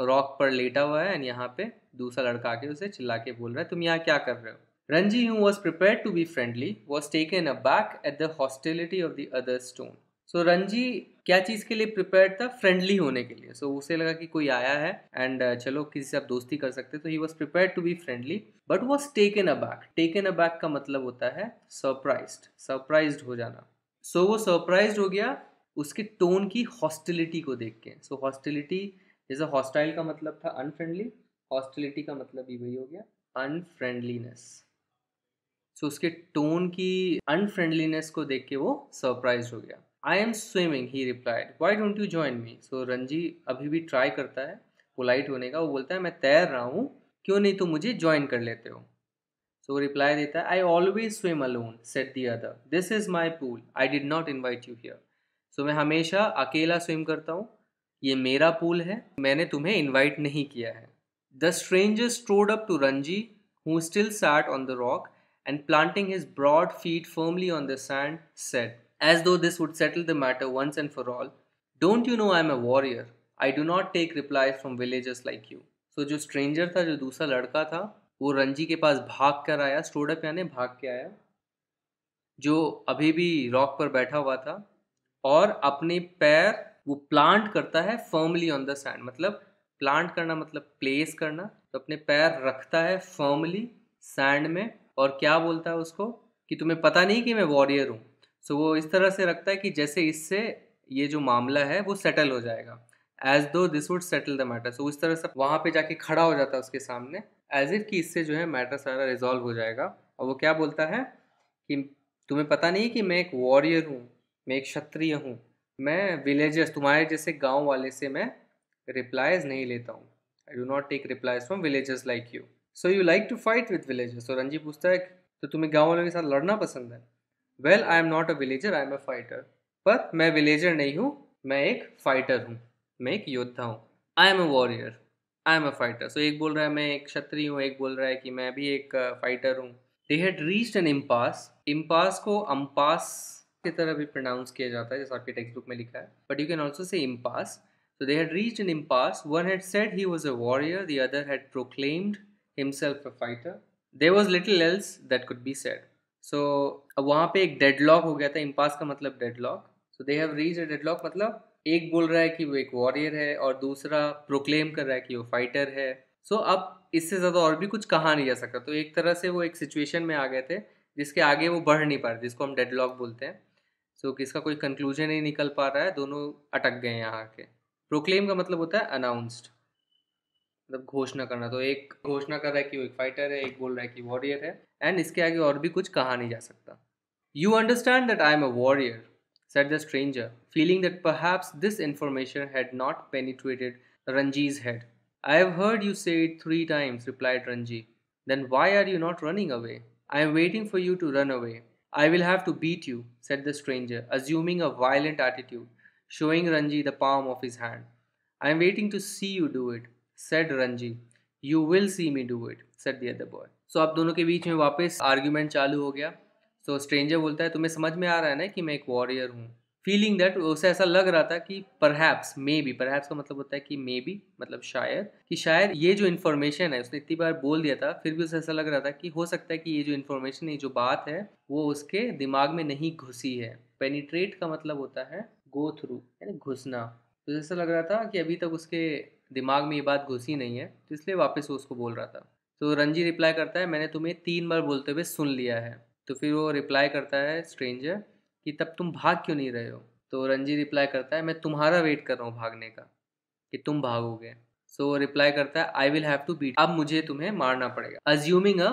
रॉक पर लेटा हुआ है एंड यहाँ पे दूसरा लड़का आके उसे चिल्ला के बोल रहा है तुम यहाँ क्या कर रहे हो. Ranji, who was prepared to be friendly, was taken aback at the hostility of the other's tone. So Ranji क्या चीज़ के लिए प्रिपेयर्ड था? फ्रेंडली होने के लिए. सो उसे लगा कि कोई आया है एंड चलो किसी से आप दोस्ती कर सकते हैं. तो he was prepared to be friendly but was taken aback. Taken aback का मतलब होता है सरप्राइज्ड, सरप्राइज्ड हो जाना. सो वो सरप्राइज्ड हो गया उसके टोन की हॉस्टिलिटी को देख के. सो हॉस्टिलिटी, जैसे हॉस्टाइल का मतलब था अनफ्रेंडली, हॉस्टिलिटी का मतलब भी वही हो गया, अनफ्रेंडलीनेस. सो उसके टोन की अनफ्रेंडलीनेस को देख के वो सरप्राइज हो गया. I am swimming, he replied, why don't you join me. So Ranji अभी भी ट्राई करता है पोलाइट होने का. वो बोलता है मैं तैर रहा हूँ, क्यों नहीं तुम मुझे ज्वाइन कर लेते हो. सो वो रिप्लाई देता है, I always swim alone, said the other, this is my pool, I did not invite you here. So मैं हमेशा अकेला स्विम करता हूँ, ये मेरा पूल है, मैंने तुम्हें इन्वाइट नहीं किया है. The stranger strode up to Ranji, who still sat on the rock, and planting his broad feet firmly on the sand, said, as though this would settle the matter once and for all, "Don't you know I am a warrior? I do not take replies from villagers like you." So जो stranger था, जो दूसरा लड़का था, वो रंजी के पास भाग कर आया. स्टोड अप यानी भाग के आया, जो अभी भी रॉक पर बैठा हुआ था, और अपने पैर वो प्लांट करता है फर्मली ऑन द सैंड. मतलब प्लांट करना मतलब प्लेस करना. तो अपने पैर रखता है फर्मली सैंड में, और क्या बोलता है उसको कि तुम्हें पता नहीं कि मैं वॉरियर हूँ. सो वो इस तरह से रखता है कि जैसे इससे ये जो मामला है वो सेटल हो जाएगा, as though this would settle the matter. So इस तरह से वहाँ पे जाके खड़ा हो जाता है उसके सामने, एज इफ कि इससे जो है मैटर सारा रिजॉल्व हो जाएगा. और वो क्या बोलता है कि तुम्हें पता नहीं कि मैं एक वॉरियर हूँ, मैं एक क्षत्रिय हूँ, मैं विलेजर्स, तुम्हारे जैसे गांव वाले से मैं रिप्लाईज नहीं लेता हूँ. I do not take replies from villagers like you. So you like to fight with villagers. तो रंजी पूछता है तो तुम्हें गांव वालों के साथ लड़ना पसंद है. Well I am not a villager, I am a fighter. पर मैं विलेजर नहीं हूँ, मैं एक फाइटर हूँ, मैं एक योद्धा हूँ. I am a warrior, I am a fighter. So एक बोल रहा है मैं एक क्षत्रिय हूँ, एक बोल रहा है कि मैं भी एक फाइटर हूँ. They had reached N impasse. Impasse को अम्पास की तरह भी प्रोनाउंस किया जाता है जैसा आपके टेक्स्ट बुक में लिखा है, बट यू कैन ऑल्सो से impasse. So they had reached an impasse. One had said he was a warrior, the other had proclaimed himself a fighter. There was little else that could be said. So अब वहाँ पे एक deadlock हो गया था. Impasse का मतलब deadlock. So they have reached a deadlock मतलब एक बोल रहा है कि वो एक वॉरियर है और दूसरा प्रोक्लेम कर रहा है कि वो फाइटर है. सो अब इससे ज़्यादा और भी कुछ कहा नहीं जा सकता. तो एक तरह से वो एक सिचुएशन में आ गए थे जिसके आगे वो बढ़ नहीं पा रहे, जिसको हम डेडलॉक बोलते हैं. सो किसका कोई कंक्लूजन नहीं निकल पा रहा है, दोनों अटक गए हैं यहाँ के. प्रोक्लेम का मतलब होता है अनाउंस्ड, मतलब घोषणा करना. तो एक घोषणा कर रहा है कि वो एक फाइटर है, एक बोल रहा है कि वॉरियर है, एंड इसके आगे और भी कुछ कहा नहीं जा सकता. You understand that I am a warrior, said the stranger, feeling that perhaps this information had not penetrated Ranji's head. I have heard you say it 3 times, replied Ranji. Then why are you not running away? I am waiting for you to run away. I will have to beat you, said the stranger, assuming a violent attitude, showing Ranji the palm of his hand. I am waiting to see you do it, said Ranji. You will see me do it, said the other boy. So अब दोनों के बीच में वापस argument चालू हो गया. तो स्ट्रेंजर बोलता है तुम्हें समझ में आ रहा है ना कि मैं एक वॉरियर हूँ. फीलिंग दैट, उसे ऐसा लग रहा था कि परहैप्स, मे बी, परहैप्स का मतलब होता है कि मे बी मतलब शायद, कि शायद ये जो इन्फॉर्मेशन है, उसने इतनी बार बोल दिया था फिर भी उसे ऐसा लग रहा था कि हो सकता है कि ये जो इन्फॉर्मेशन, ये जो बात है वो उसके दिमाग में नहीं घुसी है. पेनिट्रेट का मतलब होता है गो थ्रू, यानी घुसना. तो ऐसा लग रहा था कि अभी तक उसके दिमाग में ये बात घुसी नहीं है, तो इसलिए वापस वो उसको बोल रहा था. तो रंजी रिप्लाई करता है मैंने तुम्हें 3 बार बोलते हुए सुन लिया है. तो फिर वो रिप्लाई करता है स्ट्रेंजर कि तब तुम भाग क्यों नहीं रहे हो. तो रंजी रिप्लाई करता है मैं तुम्हारा वेट कर रहा हूँ भागने का, कि तुम भागोगे. सो वो रिप्लाई करता है I will have to beat, अब मुझे तुम्हें मारना पड़ेगा. Assuming a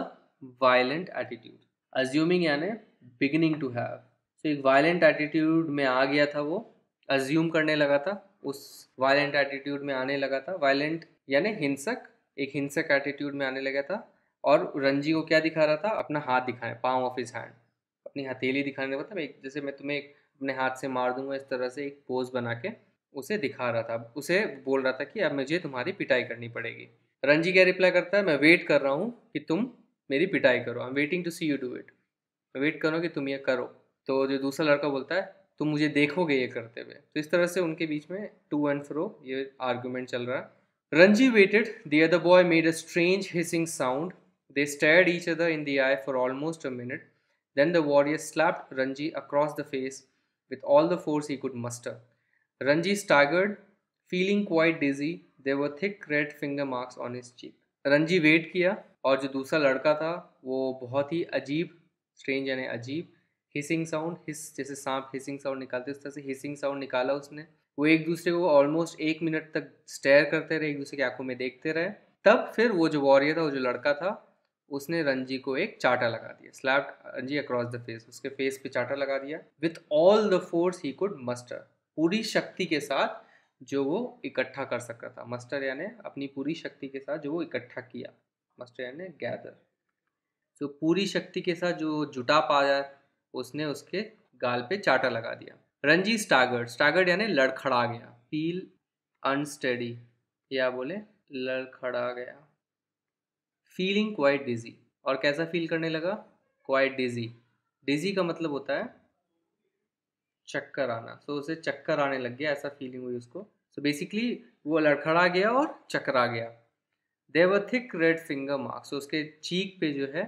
violent attitude. Assuming यानी बिगिनिंग टू हैव. सो एक वायलेंट एटीट्यूड में आ गया था वो, अज्यूम करने लगा था, उस वायलेंट एटीट्यूड में आने लगा था. वायलेंट यानी हिंसक, एक हिंसक एटीट्यूड में आने लगा था. और रंजी को क्या दिखा रहा था, अपना हाथ दिखाए, पाम ऑफ हिज हैंड, अपनी हथेली दिखाने, मतलब एक जैसे मैं तुम्हें अपने हाथ से मार दूंगा इस तरह से एक पोज बना के उसे दिखा रहा था. उसे बोल रहा था कि अब मुझे तुम्हारी पिटाई करनी पड़ेगी. रंजी क्या रिप्लाई करता है मैं वेट कर रहा हूँ कि तुम मेरी पिटाई करो. I am waiting to see you do it. मैं वेट करो कि तुम ये करो. तो जो दूसरा लड़का बोलता है तुम मुझे देखोगे ये करते हुए. तो इस तरह से उनके बीच में टू एंड फ्रो ये आर्गूमेंट चल रहा है. Ranji waited. The other boy made a strange hissing sound. They stared each other in the eye for almost a minute. Then the warrior slapped Ranji across the face with all the force he could muster. Ranji staggered, feeling quite dizzy. There were thick red finger marks on his cheek. Ranji wait किया और जो दूसरा लड़का था वो बहुत ही अजीब, strange यानी अजीब, हिसिंग साउंड, हिस जैसे सांप हिसिंग साउंड निकालते उस तरह से हिसिंग साउंड निकाला उसने. वो एक दूसरे को ऑलमोस्ट 1 मिनट तक स्टेयर करते रहे, एक दूसरे की आंखों में देखते रहे. तब फिर वो जो वॉरियर था, वो जो लड़का था, उसने रंजी को एक चाटा लगा दिया. Slapped Ranji across the face, उसके फेस पे चाटा लगा दिया. With all the force he could muster, पूरी शक्ति के साथ जो वो इकट्ठा कर सकता था. मस्टर यानी अपनी पूरी शक्ति के साथ जो वो इकट्ठा किया, मस्टर यानी गैदर. तो पूरी शक्ति के साथ जो जुटा पाया उसने उसके गाल पे चाटा लगा दिया. रंजी स्टागर्ड, स्टागर्ड यानी लड़खड़ा गया. फील अनस्टेडी, या बोले लड़खड़ा गया. फीलिंग क्वाइट डिजी, और कैसा फील करने लगा, क्वाइट डिजी. डिजी का मतलब होता है चक्कर आना. सो उसे चक्कर आने लग गया, ऐसा फीलिंग हुई उसको. सो बेसिकली वो लड़खड़ा गया और चकरा गया. There were thick red finger marks, तो उसके चीक पे जो है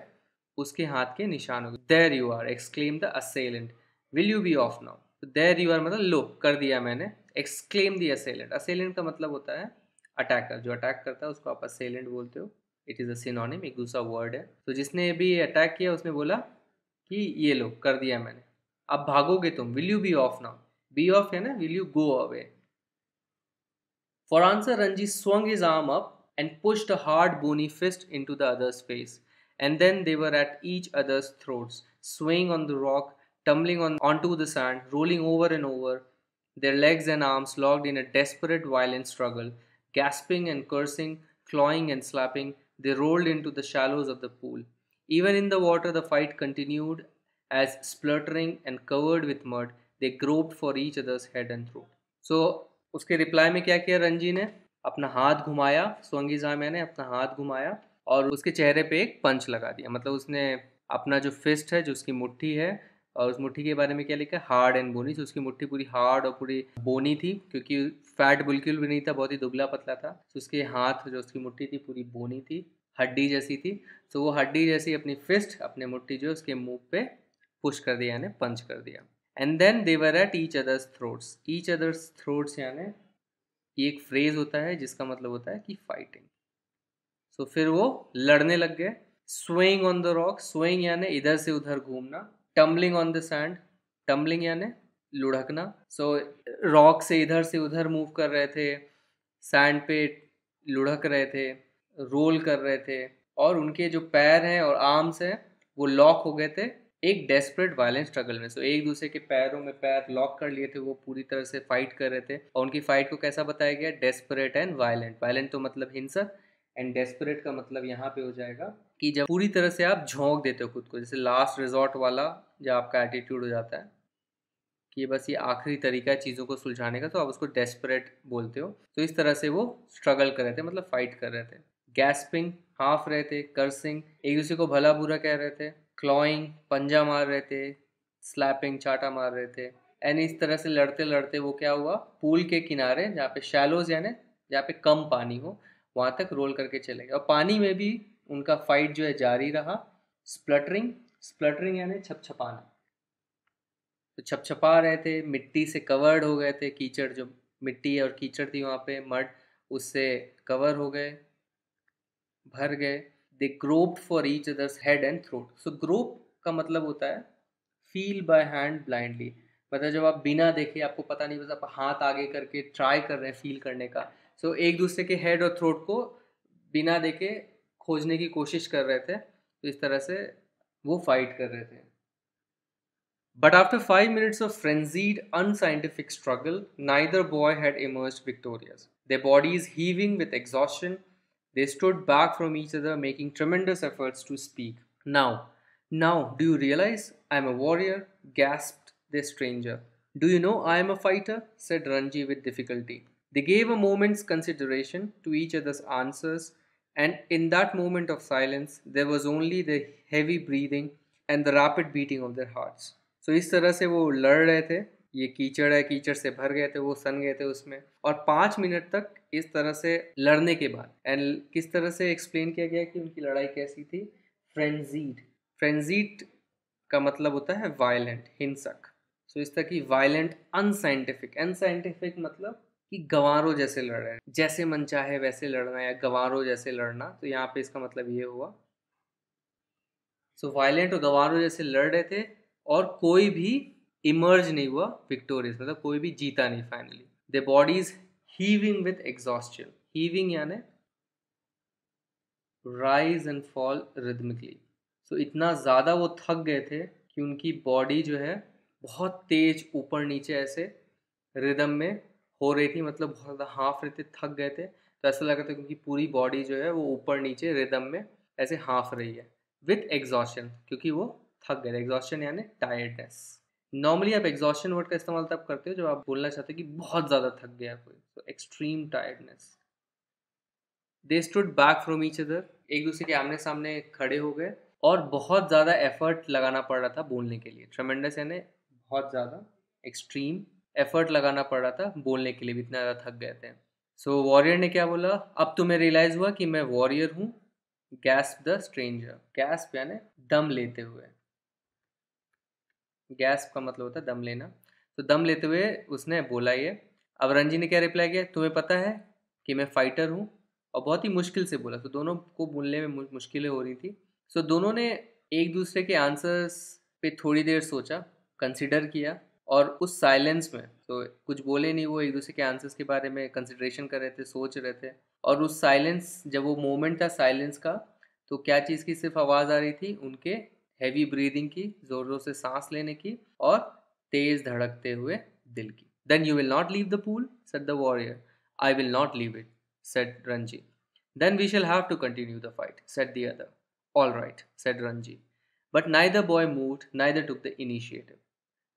उसके हाथ के निशान हो गए. There you are, exclaim the assailant, will you be off now. तो देयर यू आर मतलब लो, कर दिया मैंने. एक्सक्लेम द असेलेंट, असेलेंट का मतलब होता है अटैकर, जो अटैक करता है उसको आप असेलेंट बोलते हो. इट इज़ अ सिनोनिम, एक दूसरा वर्ड है. तो जिसने भी अटैक किया उसने बोला कि ये लो, कर दिया मैंने, अब भागोगे तुम. Will you be off now, be off है ना, will you go away. For answer, Ranji swung his arm up and pushed a hard bony fist into the other's face. And then they were at each other's throats, swaying on the rock, tumbling onto the sand, rolling over and over. their legs and arms locked in a desperate, violent struggle. Gasping and cursing, clawing and slapping, they rolled into the shallows of the pool. Even in the water, the fight continued as, spluttering and covered with mud, they groped for each other's head and throat. So, उसके reply में क्या किया रंजी ने? अपना हाथ घुमाया, सोंगी जामिया ने अपना हाथ घुमाया और उसके चेहरे पे एक पंच लगा दिया। मतलब उसने अपना जो फिस्ट है, जो उसकी मुट्ठी है, और उस मुट्ठी के बारे में क्या लिखा है? हार्ड एंड बोनी। तो उसकी मुट्ठी पूरी हार्ड और पूरी बोनी थी, क्योंकि फैट बिल्कुल भी नहीं था, बहुत ही दुबला पतला था। तो उसके हाथ, जो उसकी मुट्ठी थी, पूरी बोनी थी, हड्डी जैसी थी। तो वो हड्डी जैसी अपनी फिस्ट, अपने मुट्ठी जो उसके मुंह पे पुश कर दिया, यानी पंच कर दिया। And then they were at each other's throats. Each other's throats यानी ये एक फ्रेज होता है जिसका मतलब होता है कि फाइटिंग। सो फिर वो लड़ने लग गए। Swaying on the rock, swaying यानी इधर से उधर घूमना। Tumbling on the sand, tumbling यानी लुढ़कना। सो रॉक से इधर से उधर मूव कर रहे थे, सैंड पे लुढ़क रहे थे, रोल कर रहे थे, और उनके जो पैर हैं और आर्म्स हैं वो लॉक हो गए थे एक डेस्परेट वायलेंट स्ट्रगल में। सो एक दूसरे के पैरों में पैर लॉक कर लिए थे, वो पूरी तरह से फाइट कर रहे थे। और उनकी फाइट को कैसा बताया गया? Desperate and violent. वायलेंट तो मतलब हिंसक, एंड डेस्परेट का मतलब यहाँ पे हो जाएगा कि जब पूरी तरह से आप झोंक देते हो खुद को, जैसे लास्ट रिजॉर्ट वाला जब आपका एटीट्यूड हो जाता है कि बस ये आखिरी तरीका है चीज़ों को सुलझाने का, तो आप उसको डेस्परेट बोलते हो। तो इस तरह से वो स्ट्रगल कर रहे थे, मतलब फाइट कर रहे थे। गैस्पिंग, हाँफ रहे थे। कर्सिंग, एक दूसरे को भला बुरा कह रहे थे। क्लॉइंग, पंजा मार रहे थे। स्लैपिंग, चाटा मार रहे थे। एंड इस तरह से लड़ते लड़ते वो क्या हुआ? पूल के किनारे, जहाँ पे शैलोज यानी जहाँ पे कम पानी हो, वहाँ तक रोल करके चले गए। और पानी में भी उनका फाइट जो है जारी रहा। स्प्लटरिंग, स्प्लटरिंग यानी छपछपाना। तो छपछपा रहे थे, मिट्टी से कवर्ड हो गए थे, कीचड़, जो मिट्टी और कीचड़ थी वहाँ पे, मड, उससे कवर हो गए, भर गए। They groped for each others head and throat. So grope का मतलब होता है फील बाय हैंड ब्लाइंडली। मतलब जब आप बिना देखे, आपको पता नहीं, बस आप हाथ आगे करके ट्राई कर रहे हैं फील करने का। सो एक दूसरे के हेड और थ्रोट को बिना देखे खोजने की कोशिश कर रहे थे। तो इस तरह से वो फाइट कर रहे थे। But after 5 minutes of frenzied, unscientific struggle, neither boy had emerged victorious. Their bodies heaving with exhaustion, they stood back from each other, making tremendous efforts to speak. Now, do you realize I am a warrior? Gasped the stranger. Do you know I am a fighter? Said Ranji with difficulty. They gave a moment's consideration to each other's answers, and in that moment of silence, there was only the heavy breathing and the rapid beating of their hearts. So इस तरह से वो लड़ रहे थे। ये कीचड़ है, कीचड़ से भर गए थे, वो सन गए थे उसमें। और 5 मिनट तक इस तरह से लड़ने के बाद, एंड किस तरह से एक्सप्लेन किया गया कि उनकी लड़ाई कैसी थी? फ्रेंजीड। फ्रेंजीड का मतलब होता है वायलेंट, हिंसक। सो इस तरह की वायलेंट, अनसाइंटिफिक। अनसाइंटिफिक मतलब कि गंवारों जैसे लड़ रहे हैं, जैसे मन चाहे वैसे लड़ना, या गंवारों जैसे लड़ना। तो यहाँ पे इसका मतलब ये हुआ। सो वायलेंट और गंवारों जैसे लड़ रहे थे, और कोई भी इमर्ज नहीं हुआ विक्टोरियस, मतलब कोई भी जीता नहीं finally. The bodies heaving with exhaustion. Heaving यानी राइज एंड फॉल रिदमिकली। सो इतना ज़्यादा वो थक गए थे कि उनकी बॉडी जो है बहुत तेज ऊपर नीचे ऐसे रिदम में हो रही थी, मतलब बहुत ज़्यादा हाँफ रहे थे, थक गए थे। तो ऐसा लगा था कि उनकी पूरी बॉडी जो है वो ऊपर नीचे रिदम में ऐसे हाँफ रही है, विथ एग्जॉशन, क्योंकि वो थक गए। एग्जॉशन यानी टायर्डनेस। नॉर्मली आप एग्जॉशन वर्ड का इस्तेमाल तब करते हो जब आप बोलना चाहते हो कि बहुत ज़्यादा थक गया कोई। तो extreme tiredness. They stood back from each other, एक दूसरे के आमने सामने खड़े हो गए, और बहुत ज़्यादा एफर्ट लगाना पड़ रहा था बोलने के लिए। ट्रेमेंडस यानी बहुत ज़्यादा, एक्सट्रीम एफर्ट लगाना पड़ रहा था बोलने के लिए, भी इतना ज़्यादा थक गए थे। सो वॉरियर ने क्या बोला? अब तुम्हें रियलाइज़ हुआ कि मैं वॉरियर हूँ। Gasp the stranger. गैस्प यानी दम लेते हुए। गैस्प का मतलब होता है दम लेना। तो दम लेते हुए उसने बोला ये। अब रंजी ने क्या रिप्लाई किया? तुम्हें पता है कि मैं फाइटर हूँ। और बहुत ही मुश्किल से बोला, तो दोनों को बोलने में मुश्किलें हो रही थी। सो दोनों ने एक दूसरे के आंसर्स पे थोड़ी देर सोचा, कंसिडर किया, और उस साइलेंस में तो कुछ बोले नहीं, वो एक दूसरे के आंसर्स के बारे में कंसिडरेशन कर रहे थे, सोच रहे थे। और उस साइलेंस, जब वो मोमेंट था साइलेंस का, तो क्या चीज़ की सिर्फ आवाज़ आ रही थी? उनके हैवी ब्रीदिंग की, ज़ोरों से सांस लेने की, और तेज़ धड़कते हुए दिल की। Then you will not leave the pool, said the warrior. I will not leave it, said Ranji. Then we shall have to continue the fight, said the other. All right, said Ranji. But neither boy moved, neither took the initiative.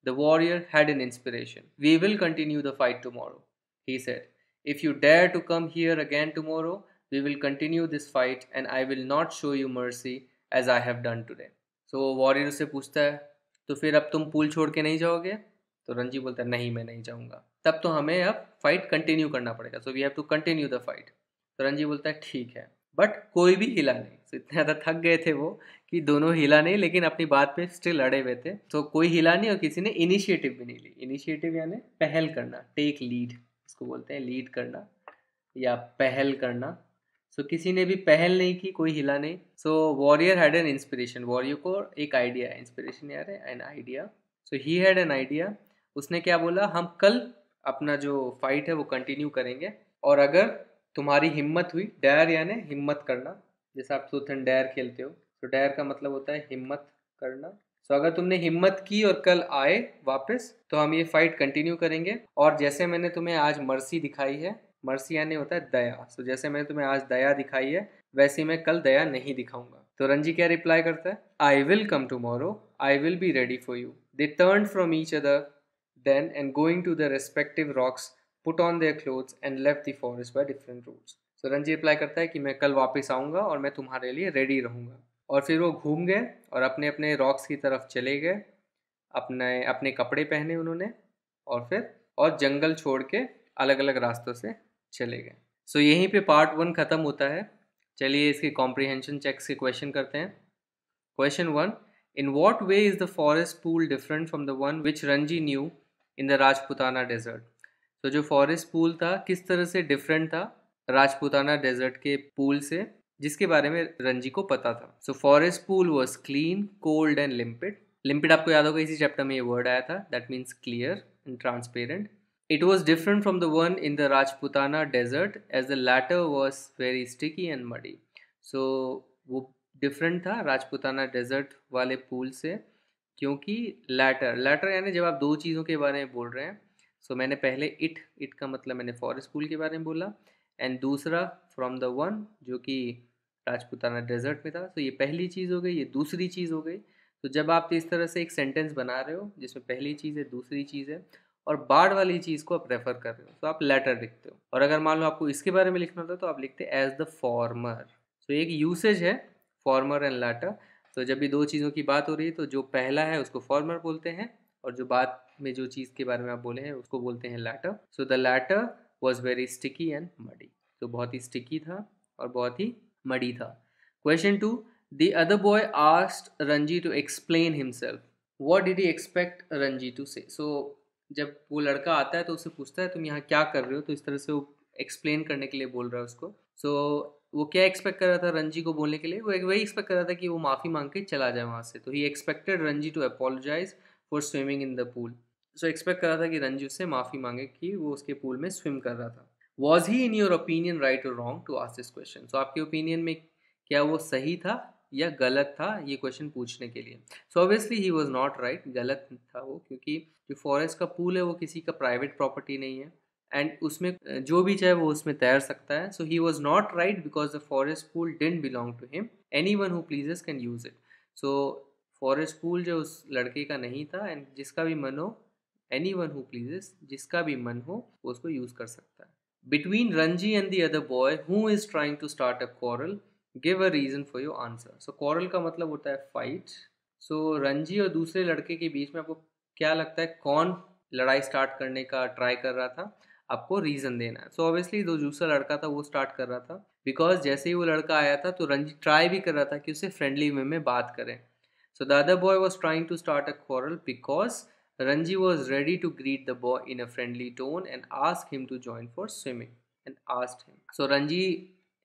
The warrior had an inspiration. We will continue the fight tomorrow, he said. If you dare to come here again tomorrow, we will continue this fight and I will not show you mercy as I have done today. So warrior उससे पूछता है, तो फिर अब तुम pool छोड़ के नहीं जाओगे? तो रंजी बोलता है, नहीं मैं नहीं जाऊंगा. तब तो हमें अब फाइट कंटिन्यू करना पड़ेगा. So we have to continue the fight. तो रंजी बोलता है ठीक है. बट कोई भी हिला नहीं. तो इतने ज़्यादा थक गए थे वो कि दोनों हिला नहीं, लेकिन अपनी बात पे स्टिल अड़े हुए थे. तो कोई हिला नहीं और किसी ने इनिशिएटिव भी नहीं ली. इनिशिएटिव यानी पहल करना, टेक लीड इसको बोलते हैं, लीड करना या पहल करना. सो किसी ने भी पहल नहीं की, कोई हिला नहीं. So warrior had an inspiration. Warrior को एक आइडिया है, इंस्पिरेशन यार है an idea. So he had an idea. उसने क्या बोला, हम कल अपना जो फाइट है वो कंटिन्यू करेंगे और अगर तुम्हारी हिम्मत हुई, डेयर यानी हिम्मत करना, जैसे आप ट्रूथ एंड डेयर खेलते हो, तो डेयर का मतलब होता है हिम्मत करना. तो अगर तुमने हिम्मत की और कल आए वापस, तो हम ये फाइट कंटिन्यू करेंगे. और जैसे मैंने तुम्हें आज मर्सी दिखाई है, मर्सी यानी होता है दया. सो जैसे मैंने तुम्हें आज दया दिखाई है, वैसे मैं कल दया नहीं दिखाऊंगा. तो रंजी क्या रिप्लाई करता है, I will come tomorrow, I will be ready for you. They turn from each other then and going to their respective rocks put on their clothes and left the forest by different routes. So Ranji reply करता है कि मैं कल वापस आऊँगा और मैं तुम्हारे लिए रेडी रहूँगा. और फिर वो घूम गए और अपने अपने रॉक्स की तरफ चले गए. अपने अपने कपड़े पहने उन्होंने और जंगल छोड़ के अलग अलग रास्तों से चले गए. सो यहीं पे पार्ट 1 ख़त्म होता है. चलिए इसके कॉम्प्रिहेंशन चेक्स के क्वेश्चन करते हैं. Question 1, in what way is the forest pool different from the one which Ranji knew in the Rajputana desert? तो जो फॉरेस्ट पूल था किस तरह से डिफरेंट था राजपुताना डेजर्ट के पूल से, जिसके बारे में रंजी को पता था. सो forest pool was clean, cold and लिम्पिड. लिम्पिड आपको याद होगा इसी चैप्टर में ये वर्ड आया था, that means clear and transparent. It was different from the one in the Rajputana desert as the latter was very sticky and muddy. So वो different था राजपुताना डेजर्ट वाले पूल से, क्योंकि लैटर यानी जब आप दो चीज़ों के बारे में बोल रहे हैं. सो मैंने पहले इट का मतलब मैंने फॉरेस्ट पूल के बारे में बोला, एंड दूसरा फ्रॉम द वन जो कि राजपुताना डेजर्ट में था. तो ये पहली चीज़ हो गई, ये दूसरी चीज़ हो गई. तो जब आप इस तरह से एक सेंटेंस बना रहे हो जिसमें पहली चीज़ है, दूसरी चीज़ है और बाद वाली चीज़ को आप रेफर कर रहे हो, तो आप लेटर लिखते हो. और अगर मान लो आपको इसके बारे में लिखना होता तो आप लिखते एज द फॉर्मर. तो एक यूसेज है फॉर्मर एंड लेटर. तो जब भी दो चीज़ों की बात हो रही है तो जो पहला है उसको फॉर्मर बोलते हैं और जो बाद में जो चीज़ के बारे में आप बोले हैं उसको बोलते हैं latter. So the latter was very sticky and muddy. तो बहुत ही स्टिकी था और बहुत ही मडी था. Question 2, the other boy asked Ranji to explain himself. What did he expect Ranji to say? So जब वो लड़का आता है तो उससे पूछता है तुम यहाँ क्या कर रहे हो, तो इस तरह से वो एक्सप्लेन करने के लिए बोल रहा है उसको. सो वो क्या एक्सपेक्ट कर रहा था रंजी को बोलने के लिए? वो वही एक्सपेक्ट कर रहा था कि वो माफ़ी मांग के चला जाए वहाँ से. तो he expected Ranji to apologise for swimming in the pool. So expect कर रहा था कि रंजी उससे माफ़ी मांगे कि वो उसके पूल में स्विम कर रहा था. Was he in your opinion right or wrong to ask this question? So आपके ओपिनियन में क्या वो सही था या गलत था ये क्वेश्चन पूछने के लिए? So obviously he was not right, गलत था वो, क्योंकि जो फॉरेस्ट का पूल है वो किसी का प्राइवेट प्रॉपर्टी नहीं है एंड उसमें जो भी चाहे वो उसमें तैर सकता है. So he was not right because the forest pool didn't belong to him. Anyone who pleases can use it. So forest pool जो उस लड़के का नहीं था एंड जिसका भी मन हो, एनी वन हु प्लीजेस, जिसका भी मन हो वो उसको यूज कर सकता है. Between Ranji and the other boy who is trying to start a quarrel, give a reason for your answer. So quarrel का मतलब होता है फाइट. सो रंजी और दूसरे लड़के के बीच में आपको क्या लगता है कौन लड़ाई स्टार्ट करने का ट्राई कर रहा था? आपको रीज़न देना है. सो ऑब्वियसली जो दूसरा लड़का था वो स्टार्ट कर रहा था, बिकॉज जैसे ही वो लड़का आया था तो रंजी ट्राई भी कर रहा था कि उससे फ्रेंडली वे में बात करें. So the other boy was trying to start a quarrel because Ranji was ready to greet the boy in a friendly tone and ask him to join for swimming and asked him. So Ranji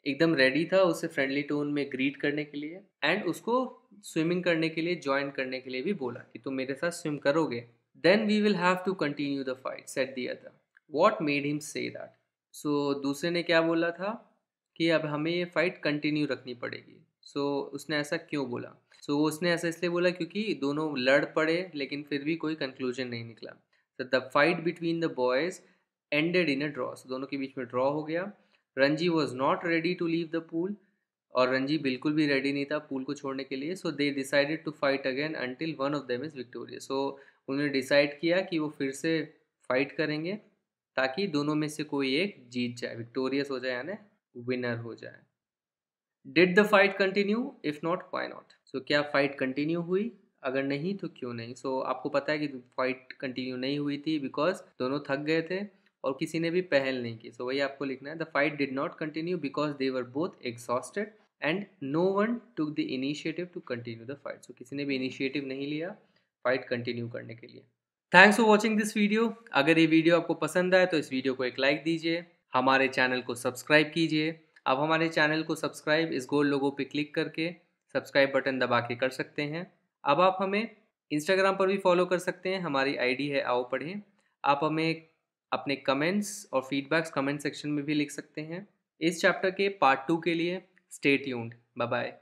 एकदम ready था उसे friendly tone में greet करने के लिए and उसको swimming करने के लिए ज्वाइन करने के लिए भी बोला कि तुम मेरे साथ स्विम करोगे. Then we will have to continue the fight, said the other. What made him say that? So दूसरे ने क्या बोला था कि अब हमें ये फाइट कंटिन्यू रखनी पड़ेगी. सो उसने ऐसा क्यों बोला? सो उसने ऐसा इसलिए बोला क्योंकि दोनों लड़ पड़े लेकिन फिर भी कोई कंक्लूजन नहीं निकला. So the fight between the boys ended in a draw. So दोनों के बीच में ड्रॉ हो गया. Ranji was not ready to leave the pool. और रंजी बिल्कुल भी रेडी नहीं था पूल को छोड़ने के लिए. So they decided to fight again until one of them is victorious. So उन्होंने डिसाइड किया कि वो फिर से फाइट करेंगे ताकि दोनों में से कोई एक जीत जाए, विक्टोरियस हो जाए यानी विनर हो जाए. Did the fight continue? If not why not? So क्या फाइट कंटिन्यू हुई? अगर नहीं तो क्यों नहीं? सो आपको पता है कि फाइट कंटिन्यू नहीं हुई थी बिकॉज दोनों थक गए थे और किसी ने भी पहल नहीं की. सो वही आपको लिखना है. The fight did not continue because they were both exhausted and no one took the initiative to continue the fight. So किसी ने भी इनिशिएटिव नहीं लिया फाइट कंटिन्यू करने के लिए. Thanks for watching this video. अगर ये वीडियो आपको पसंद आए तो इस वीडियो को एक लाइक दीजिए, हमारे चैनल को सब्सक्राइब कीजिए. आप हमारे चैनल को सब्सक्राइब इस गोल लोगो पे क्लिक करके सब्सक्राइब बटन दबा के कर सकते हैं. अब आप हमें इंस्टाग्राम पर भी फॉलो कर सकते हैं. हमारी आईडी है आओ पढ़ें. आप हमें अपने कमेंट्स और फीडबैक्स कमेंट सेक्शन में भी लिख सकते हैं. इस चैप्टर के पार्ट 2 के लिए स्टे ट्यून्ड. Bye bye.